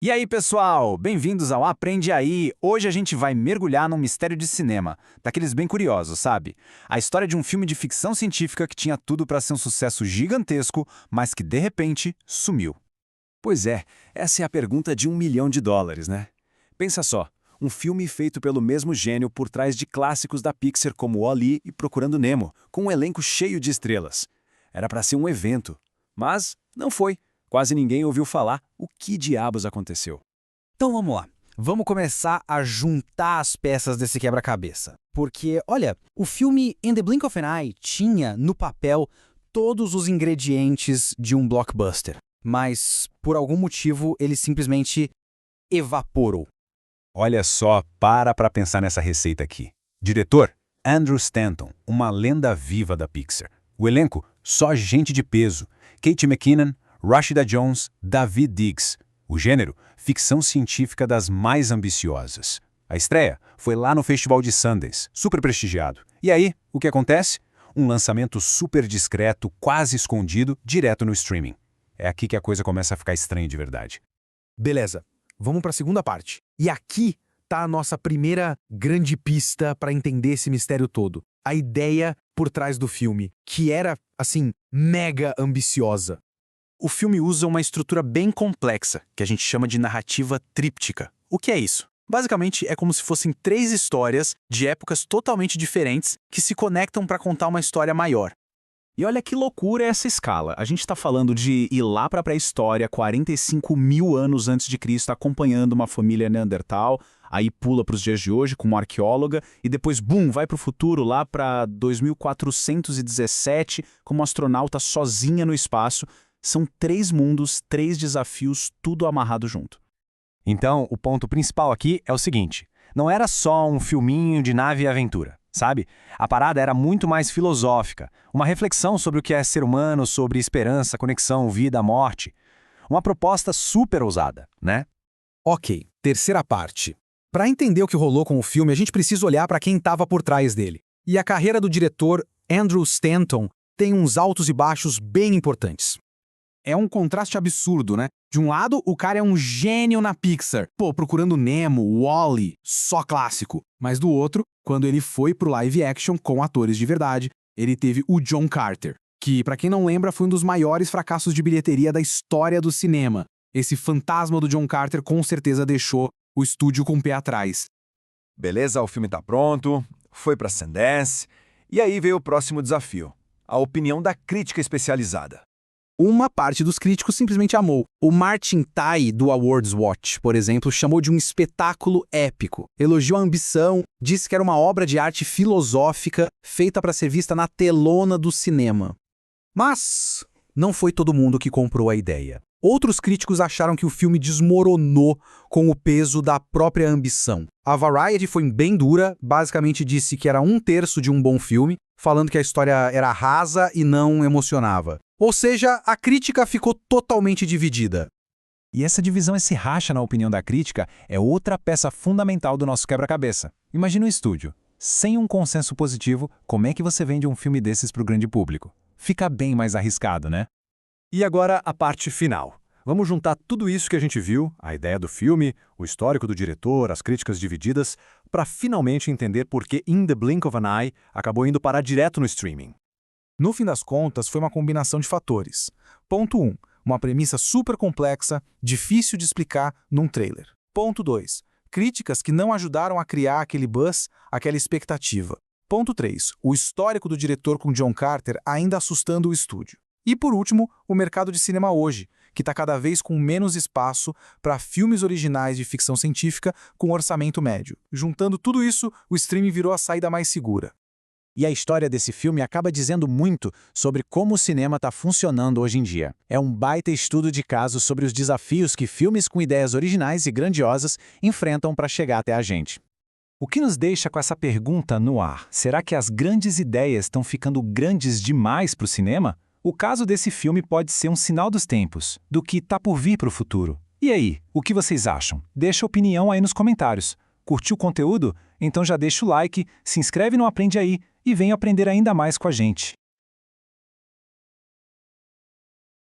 E aí, pessoal? Bem-vindos ao Aprende Aí! Hoje a gente vai mergulhar num mistério de cinema, daqueles bem curiosos, sabe? A história de um filme de ficção científica que tinha tudo para ser um sucesso gigantesco, mas que de repente sumiu. Pois é, essa é a pergunta de US$ 1 milhão, né? Pensa só, um filme feito pelo mesmo gênio por trás de clássicos da Pixar como Wall-E e Procurando Nemo, com um elenco cheio de estrelas. Era para ser um evento, mas não foi. Quase ninguém ouviu falar o que diabos aconteceu. Então vamos lá. Vamos começar a juntar as peças desse quebra-cabeça. Porque, olha, o filme In the Blink of an Eye tinha, no papel, todos os ingredientes de um blockbuster. Mas, por algum motivo, ele simplesmente evaporou. Olha só, para pensar nessa receita aqui. Diretor, Andrew Stanton, uma lenda viva da Pixar. O elenco, só gente de peso. Kate McKinnon, Rashida Jones, Daveed Diggs. O gênero, ficção científica das mais ambiciosas. A estreia foi lá no Festival de Sundance, super prestigiado. E aí, o que acontece? Um lançamento super discreto, quase escondido, direto no streaming. É aqui que a coisa começa a ficar estranha de verdade. Beleza, vamos para a segunda parte. E aqui tá a nossa primeira grande pista para entender esse mistério todo. A ideia por trás do filme, que era, assim, mega ambiciosa. O filme usa uma estrutura bem complexa, que a gente chama de narrativa tríptica. O que é isso? Basicamente, é como se fossem 3 histórias de épocas totalmente diferentes que se conectam para contar uma história maior. E olha que loucura essa escala. A gente está falando de ir lá para a pré-história, 45 mil anos antes de Cristo, acompanhando uma família Neandertal, aí pula para os dias de hoje como arqueóloga, e depois, bum, vai para o futuro, lá para 2417, como astronauta sozinha no espaço. São 3 mundos, 3 desafios, tudo amarrado junto. Então, o ponto principal aqui é o seguinte: não era só um filminho de nave e aventura, sabe? A parada era muito mais filosófica, uma reflexão sobre o que é ser humano, sobre esperança, conexão, vida, morte. Uma proposta super ousada, né? Ok, terceira parte. Para entender o que rolou com o filme, a gente precisa olhar para quem estava por trás dele. E a carreira do diretor Andrew Stanton tem uns altos e baixos bem importantes. É um contraste absurdo, né? De um lado, o cara é um gênio na Pixar. Pô, Procurando Nemo, Wall-E, só clássico. Mas do outro, quando ele foi pro live action com atores de verdade, ele teve o John Carter, que, pra quem não lembra, foi um dos maiores fracassos de bilheteria da história do cinema. Esse fantasma do John Carter com certeza deixou o estúdio com o pé atrás. Beleza, o filme tá pronto, foi pra Sundance, e aí veio o próximo desafio, a opinião da crítica especializada. Uma parte dos críticos simplesmente amou. O Martin Tai, do Awards Watch, por exemplo, chamou de um espetáculo épico. Elogiou a ambição, disse que era uma obra de arte filosófica feita para ser vista na telona do cinema. Mas não foi todo mundo que comprou a ideia. Outros críticos acharam que o filme desmoronou com o peso da própria ambição. A Variety foi bem dura, basicamente disse que era 1/3 de um bom filme, falando que a história era rasa e não emocionava. Ou seja, a crítica ficou totalmente dividida. E essa divisão, esse racha na opinião da crítica, é outra peça fundamental do nosso quebra-cabeça. Imagina um estúdio. Sem um consenso positivo, como é que você vende um filme desses para o grande público? Fica bem mais arriscado, né? E agora a parte final. Vamos juntar tudo isso que a gente viu, a ideia do filme, o histórico do diretor, as críticas divididas, para finalmente entender por que In the Blink of an Eye acabou indo parar direto no streaming. No fim das contas, foi uma combinação de fatores. Ponto 1. Uma premissa super complexa, difícil de explicar num trailer. Ponto 2. Críticas que não ajudaram a criar aquele buzz, aquela expectativa. Ponto 3. O histórico do diretor com John Carter ainda assustando o estúdio. E por último, o mercado de cinema hoje, que está cada vez com menos espaço para filmes originais de ficção científica com orçamento médio. Juntando tudo isso, o streaming virou a saída mais segura. E a história desse filme acaba dizendo muito sobre como o cinema está funcionando hoje em dia. É um baita estudo de caso sobre os desafios que filmes com ideias originais e grandiosas enfrentam para chegar até a gente. O que nos deixa com essa pergunta no ar? Será que as grandes ideias estão ficando grandes demais para o cinema? O caso desse filme pode ser um sinal dos tempos, do que está por vir para o futuro. E aí, o que vocês acham? Deixa a opinião aí nos comentários. Curtiu o conteúdo? Então já deixa o like, se inscreve no Aprende Aí e vem aprender ainda mais com a gente.